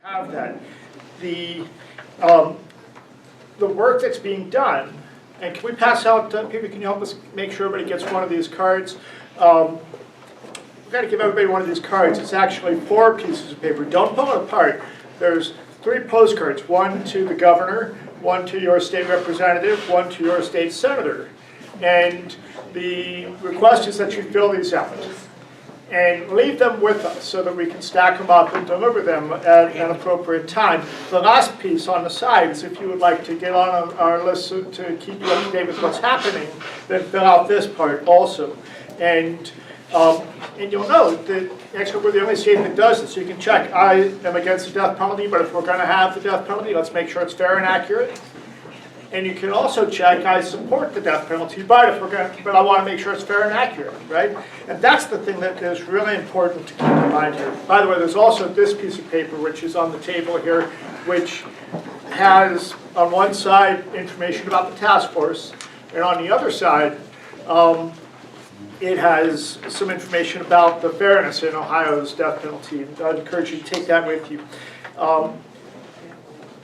have that. The work that's being done, and can we pass out, people, can you help us make sure everybody gets one of these cards? We've got to give everybody one of these cards. It's actually 4 pieces of paper. Don't pull it apart. There's 3 postcards, one to the governor, one to your state representative, one to your state senator. And the request is that you fill these out and leave them with us so that we can stack them up and deliver them at an appropriate time. The last piece on the side is if you would like to get on our list to keep you up to date with what's happening, then fill out this part also. And you'll note that actually we're the only state that does this. So you can check, I am against the death penalty, but if we're going to have the death penalty, let's make sure it's fair and accurate. And you can also check, I support the death penalty, but I want to make sure it's fair and accurate, right? And that's the thing that is really important to keep in mind here. By the way, there's also this piece of paper, which is on the table here, which has on one side information about the task force, and on the other side, it has some information about the fairness in Ohio's death penalty. I'd encourage you to take that with you.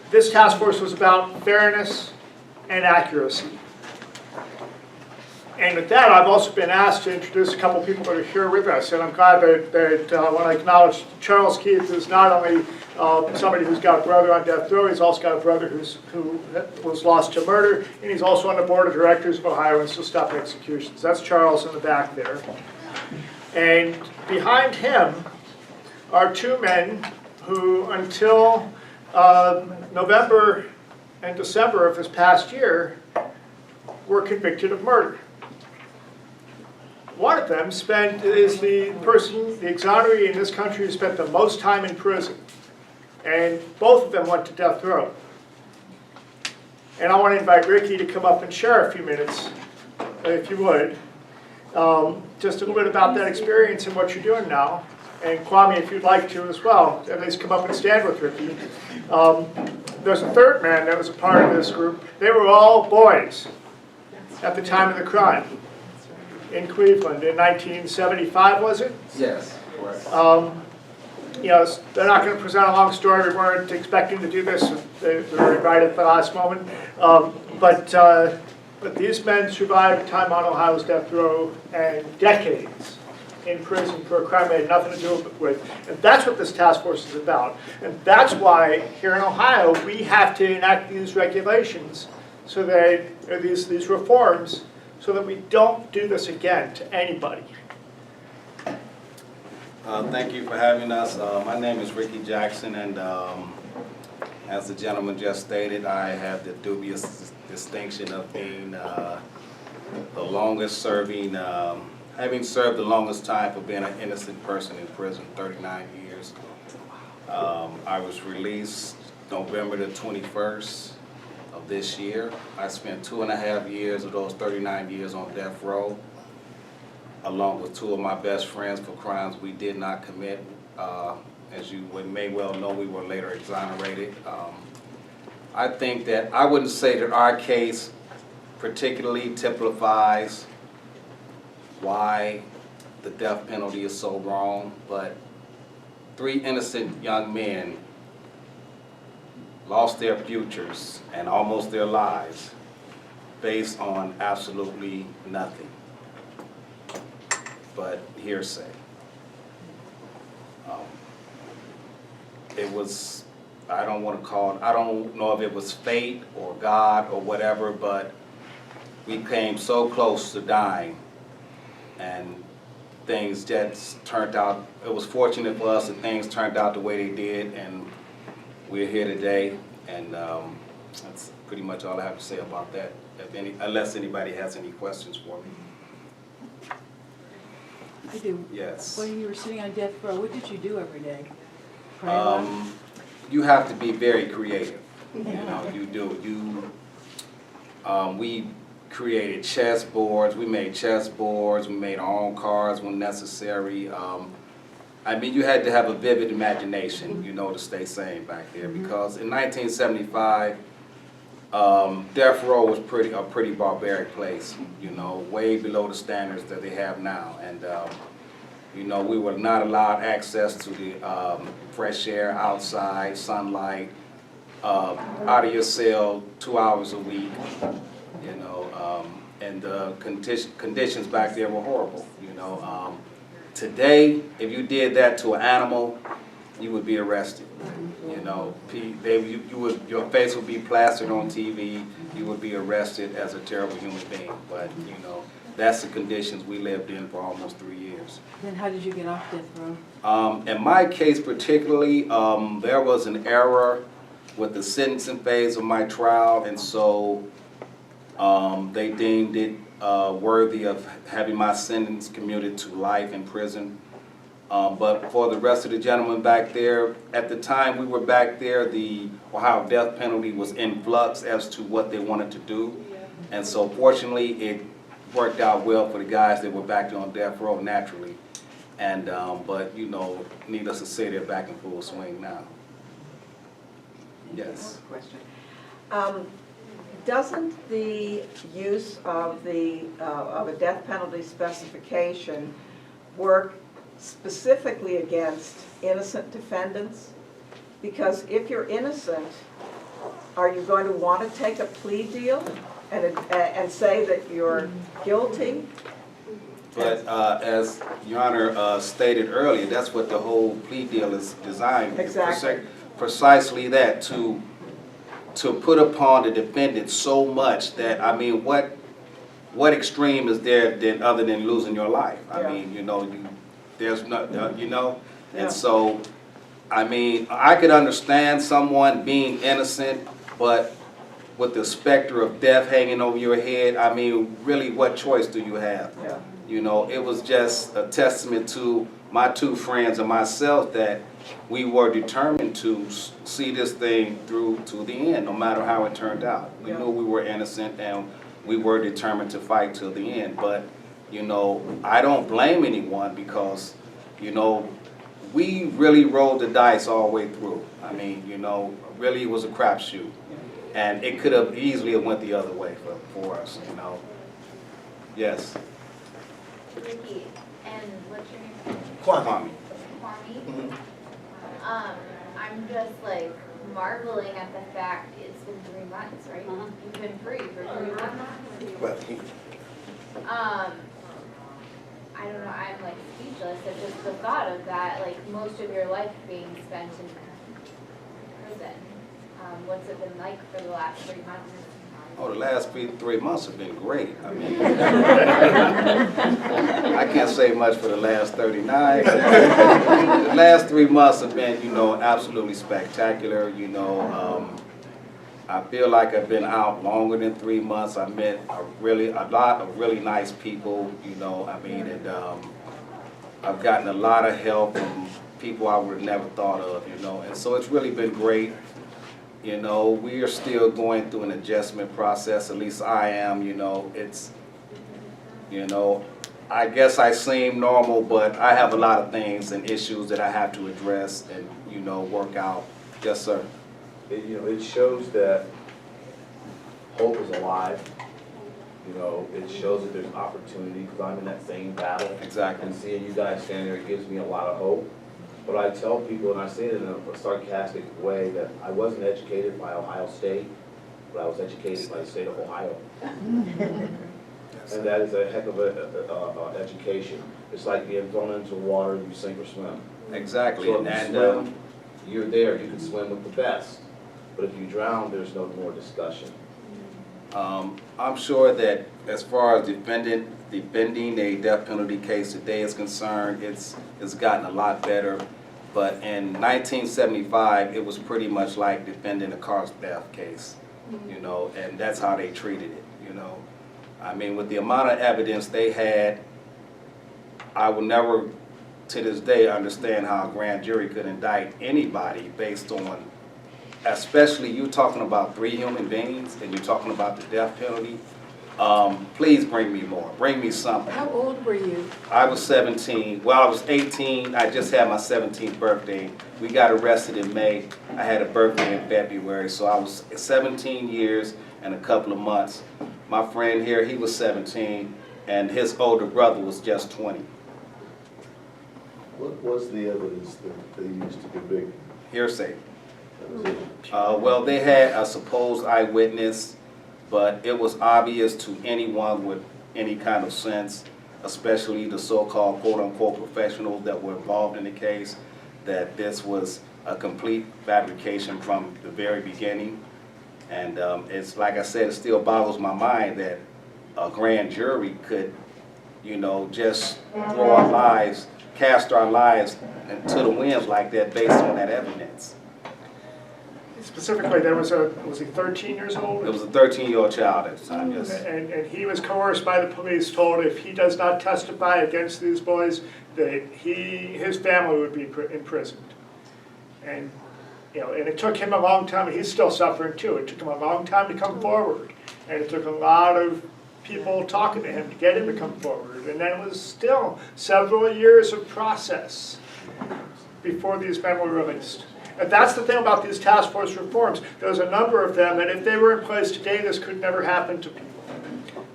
This task force was about fairness and accuracy. And with that, I've also been asked to introduce a couple people that are here with us, and I'm glad that I want to acknowledge Charles Keith is not only somebody who's got a brother on death row, he's also got a brother who was lost to murder, and he's also on the board of directors of Ohioans to stop executions. That's Charles in the back there. And behind him are 2 men who, until November and December of this past year, were convicted of murder. One of them is the exoneree in this country who spent the most time in prison. And both of them went to death row. And I want to invite Ricky to come up and share a few minutes, if you would, just a little bit about that experience and what you're doing now. And Kwame, if you'd like to as well, at least come up and stand with Ricky. There's a 3rd man that was a part of this group. They were all boys at the time of the crime in Cleveland in 1975, was it? Yes, correct. You know, they're not going to present a long story. We weren't expecting to do this. They were right at the last moment. But these men survived time on Ohio's death row and decades in prison for a crime they had nothing to do with. And that's what this task force is about. And that's why here in Ohio we have to enact these regulations, so that, or these reforms, so that we don't do this again to anybody. Thank you for having us. My name is Ricky Jackson, and as the gentleman just stated, I have the dubious distinction of being the longest serving, having served the longest time for being an innocent person in prison, 39 years. I was released November the 21st of this year. I spent 2.5 years of those 39 years on death row, along with 2 of my best friends for crimes we did not commit. As you may well know, we were later exonerated. I think that I wouldn't say that our case particularly typifies why the death penalty is so wrong, but 3 innocent young men lost their futures and almost their lives based on absolutely nothing but hearsay. It was, I don't know if it was fate or God or whatever, but we came so close to dying, and things just turned out, it was fortunate for us that things turned out the way they did, and we're here today, and that's pretty much all I have to say about that, unless anybody has any questions for me. I do. Yes. When you were sitting on death row, what did you do every day? You have to be very creative. You know, you do. We created chess boards. We made chess boards. We made our own cards when necessary. I mean, you had to have a vivid imagination, you know, to stay sane back there, because in 1975, death row was a pretty barbaric place, you know, way below the standards that they have now. And You know, we were not allowed access to the fresh air, outside, sunlight, out of your cell 2 hours a week, you know, and the conditions back there were horrible, you know. Today, if you did that to an animal, you would be arrested. You know, your face would be plastered on TV. You would be arrested as a terrible human being. But you know, that's the conditions we lived in for almost 3 years. Then how did you get off death row? In my case particularly, there was an error with the sentencing phase of my trial, and so they deemed it worthy of having my sentence commuted to life in prison. But for the rest of the gentlemen back there, at the time we were back there, the Ohio death penalty was in flux as to what they wanted to do. And so fortunately, it worked out well for the guys that were back there on death row naturally. And, but you know, needless to say, they're back in full swing now. Yes. Question. Doesn't the use of a death penalty specification work specifically against innocent defendants? Because if you're innocent, are you going to want to take a plea deal and say that you're guilty? But as Your Honor stated earlier, that's what the whole plea deal is designed. Exactly. Precisely that, to put upon the defendant so much that, I mean, what extreme is there than other than losing your life? I mean, you know, there's no, you know, and so, I mean, I could understand someone being innocent, but with the specter of death hanging over your head, I mean, really, what choice do you have? Yeah. You know, it was just a testament to my two friends and myself that we were determined to see this thing through to the end, no matter how it turned out. We knew we were innocent, and we were determined to fight till the end. But you know, I don't blame anyone because, you know, we really rolled the dice all the way through. I mean, you know, really it was a crapshoot. And it could have easily went the other way for us, you know. Yes. Ricky, and what's your name? Kwame. Kwame? I'm just like marveling at the fact it's been 3 months, right? You've been free for 3 months. Well, I don't know, I'm like speechless at just the thought of that, like most of your life being spent in prison. What's it been like for the last 3 months? oh, the last 3 months have been great. I mean, I can't say much for the last 39. The last 3 months have been, you know, absolutely spectacular. You know, I feel like I've been out longer than 3 months. I met a lot of really nice people. You know, I mean, and I've gotten a lot of help from people I would have never thought of. You know, and so it's really been great. You know, we are still going through an adjustment process, at least I am, you know, it's, you know, I guess I seem normal, but I have a lot of things and issues that I have to address and, you know, work out. Yes, sir. You know, it shows that hope is alive. You know, it shows that there's opportunity because I'm in that same battle. Exactly. And seeing you guys stand there, it gives me a lot of hope. But I tell people, and I say it in a sarcastic way, that I wasn't educated by Ohio State, but I was educated by the state of Ohio. And that is a heck of a education. It's like being thrown into water, you sink or swim. Exactly. So if you And swim, you're there, you can swim with the best. But if you drown, there's no more discussion. I'm sure that as far as defending a death penalty case today is concerned, it's gotten a lot better. But in 1975, it was pretty much like defending a car theft case, you know, and that's how they treated it, you know. I mean, with the amount of evidence they had, I will never, to this day, understand how a grand jury could indict anybody based on, especially you talking about 3 human beings and you're talking about the death penalty. Please bring me more. Bring me something. How old were you? I was 17. Well, I was 18. I just had my 17th birthday. We got arrested in May. I had a birthday in February. So I was 17 years and a couple of months. My friend here, he was 17, and his older brother was just 20. What was the evidence that they used to convict? Hearsay. That was it. Well, they had a supposed eyewitness, but it was obvious to anyone with any kind of sense, especially the so-called quote-unquote professionals that were involved in the case, that this was a complete fabrication from the very beginning. And it's like I said, it still boggles my mind that a grand jury could, you know, just throw our lives, cast our lives into the winds like that based on that evidence. Specifically, was he 13 years old? It was a 13-year-old child at the time, yes. And he was coerced by the police, told if he does not testify against these boys, that his family would be imprisoned. And, you know, and it took him a long time, he's still suffering too. It took him a long time to come forward. And it took a lot of people talking to him to get him to come forward. And then it was still several years of process before these men were released. And that's the thing about these task force reforms. There's a number of them, and if they were in place today, this could never happen to people.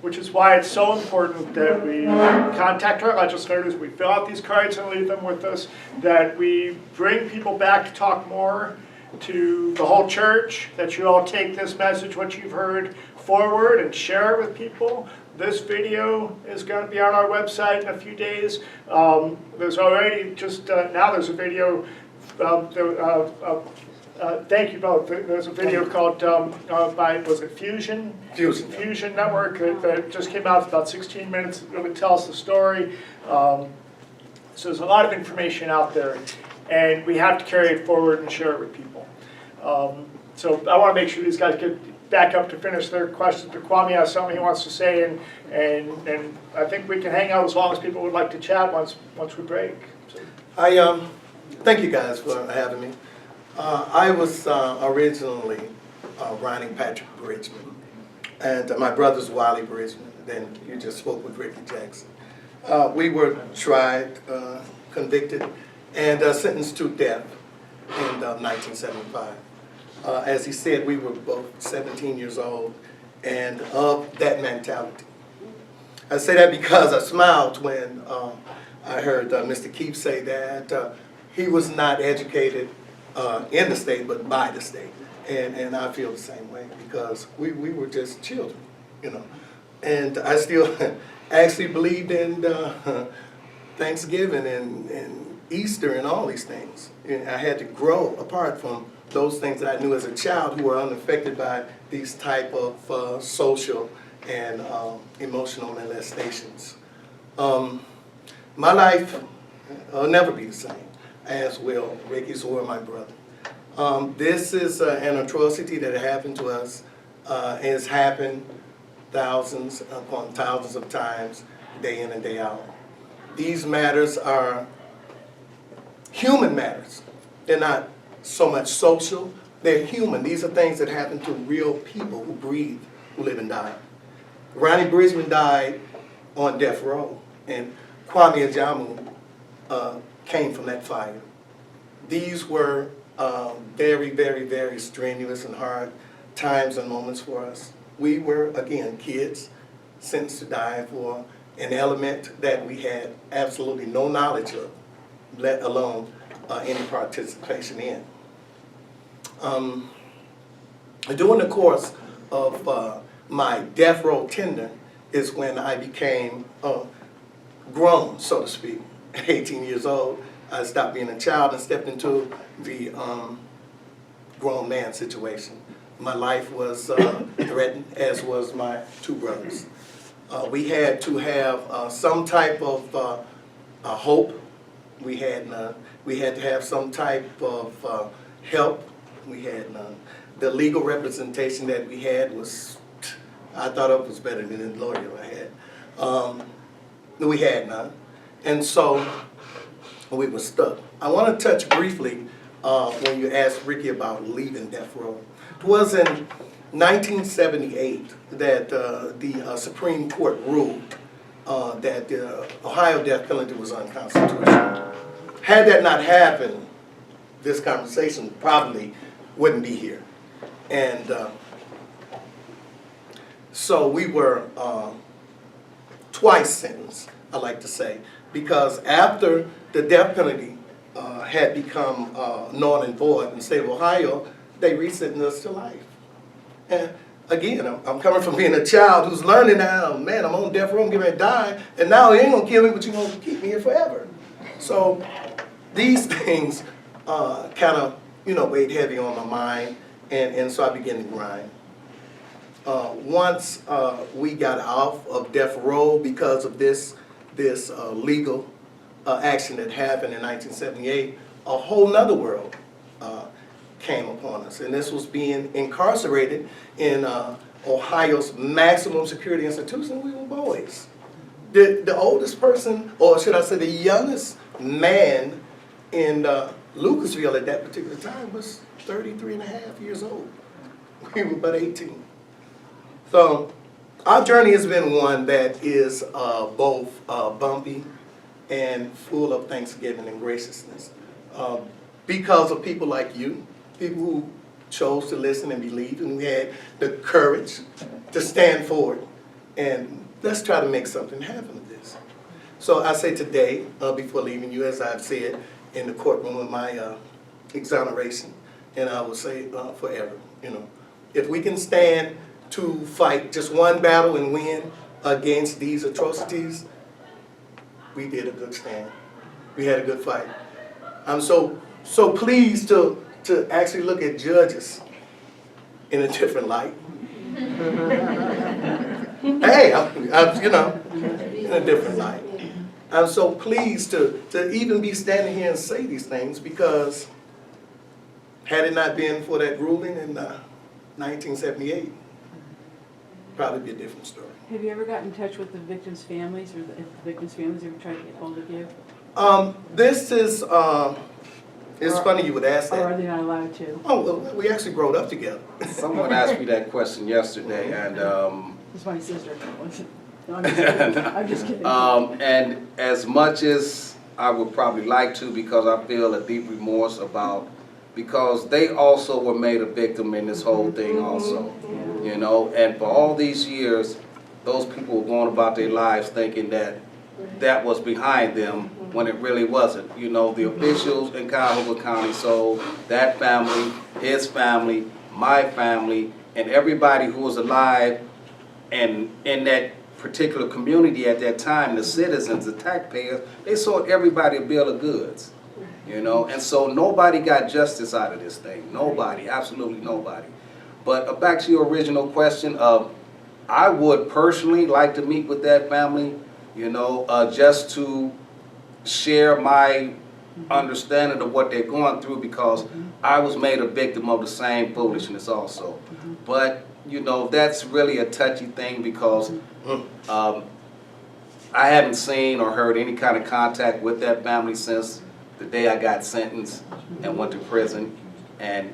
Which is why it's so important that we contact our legislators, we fill out these cards and leave them with us, that we bring people back to talk more to the whole church, that you all take this message, what you've heard, forward and share it with people. This video is going to be on our website in a few days. There's already now there's a video. Thank you both. There's a video called was it Fusion? Fusion Network that just came out. It's about 16 minutes. It really tells the story. So there's a lot of information out there, and we have to carry it forward and share it with people. So I want to make sure these guys get back up to finish their questions. But Kwame has something he wants to say, and I think we can hang out as long as people would like to chat once we break. So. Thank you guys for having me. I was originally Ronnie Patrick Bridgman, and my brother's Wiley Bridgman. Then you just spoke with Ricky Jackson. We were tried, convicted, and sentenced to death in 1975. As he said, we were both 17 years old, and of that mentality. I say that because I smiled when I heard Mr. Keefe say that he was not educated in the state, but by the state. And I feel the same way because we were just children, you know. And I still actually believed in Thanksgiving and Easter and all these things. And I had to grow apart from those things that I knew as a child who were unaffected by these type of social and emotional molestations. My life will never be the same, as will Ricky's or my brother. This is an atrocity that happened to us. It's happened thousands upon thousands of times, day in and day out. These matters are human matters. They're not so much social, they're human. These are things that happen to real people who breathe, who live and die. Ronnie Bridgman died on death row, and Kwame Ajamu came from that fire. These were very, very, very strenuous and hard times and moments for us. We were, again, kids sentenced to die for an element that we had absolutely no knowledge of, let alone any participation in. During the course of my death row tender is when I became grown, so to speak. At 18 years old, I stopped being a child and stepped into the grown man situation. My life was threatened, as was my two brothers. We had to have some type of hope. We had none. We had to have some type of help. We had none. The legal representation that we had was, I thought it was better than the lawyer I had. We had none. And so we were stuck. I want to touch briefly when you asked Ricky about leaving death row. It was in 1978 that the Supreme Court ruled that the Ohio death penalty was unconstitutional. Had that not happened, this conversation probably wouldn't be here. And so we were twice sentenced, I like to say, because after the death penalty had become null and void in the state of Ohio, they resentenced us to life. And again, I'm coming from being a child who's learning now, man, I'm on death row, I'm getting ready to die, and now you ain't gonna kill me, but you're gonna keep me here forever. So these things kind of, weighed heavy on my mind, and so I began to grind. Once we got off of death row because of this legal action that happened in 1978, a whole nother world came upon us. And this was being incarcerated in Ohio's maximum security institution. We were boys. The oldest person, or should I say the youngest man in Lucasville at that particular time was 33 and a half years old. We were but 18. So our journey has been one that is both bumpy and full of thanksgiving and graciousness. Because of people like you, people who chose to listen and believe, and who had the courage to stand forward and let's try to make something happen with this. So I say today, before leaving you, as I've said in the courtroom with my exoneration, and I will say forever, if we can stand to fight just one battle and win against these atrocities, we did a good stand. We had a good fight. I'm so pleased to actually look at judges in a different light. Hey, in a different light. I'm so pleased to even be standing here and say these things, because had it not been for that ruling in 1978, probably be a different story. Have you ever gotten in touch with the victims' families, or the victims' families ever tried to get hold of you? This is, it's funny you would ask Or are that. they not allowed to? Oh, well, we actually growed up together. Someone asked me that question yesterday, and It's my sister. No, I'm just kidding. I'm just kidding. and as much as I would probably like to, because I feel a deep remorse about, because they also were made a victim in this whole thing also, and for all these years, those people were going about their lives thinking that was behind them when it really wasn't. The officials in Cuyahoga County sold that family, his family, my family, and everybody who was alive and in that particular community at that time, the citizens, the taxpayers, they sold everybody a bill of goods, and so nobody got justice out of this thing. Nobody, absolutely nobody. But back to your original question of, I would personally like to meet with that family, just to share my understanding of what they're going through, because I was made a victim of the same foolishness also. But, that's really a touchy thing, because I haven't seen or heard any kind of contact with that family since the day I got sentenced and went to prison. And,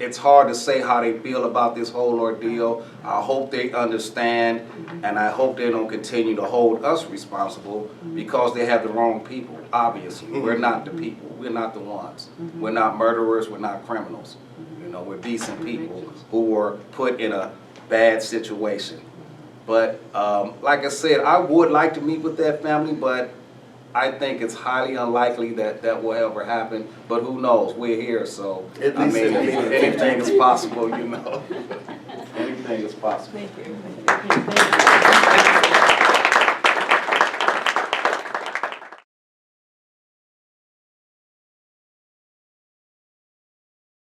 it's hard to say how they feel about this whole ordeal. I hope they understand, and I hope they don't continue to hold us responsible, because they have the wrong people, obviously. We're not the people. We're not the ones. We're not murderers. We're not criminals. We're decent people who were put in a bad situation. But like I said, I would like to meet with that family, but I think it's highly unlikely that will ever happen, but who knows? We're here, so anything is possible, Anything is possible. Thank you.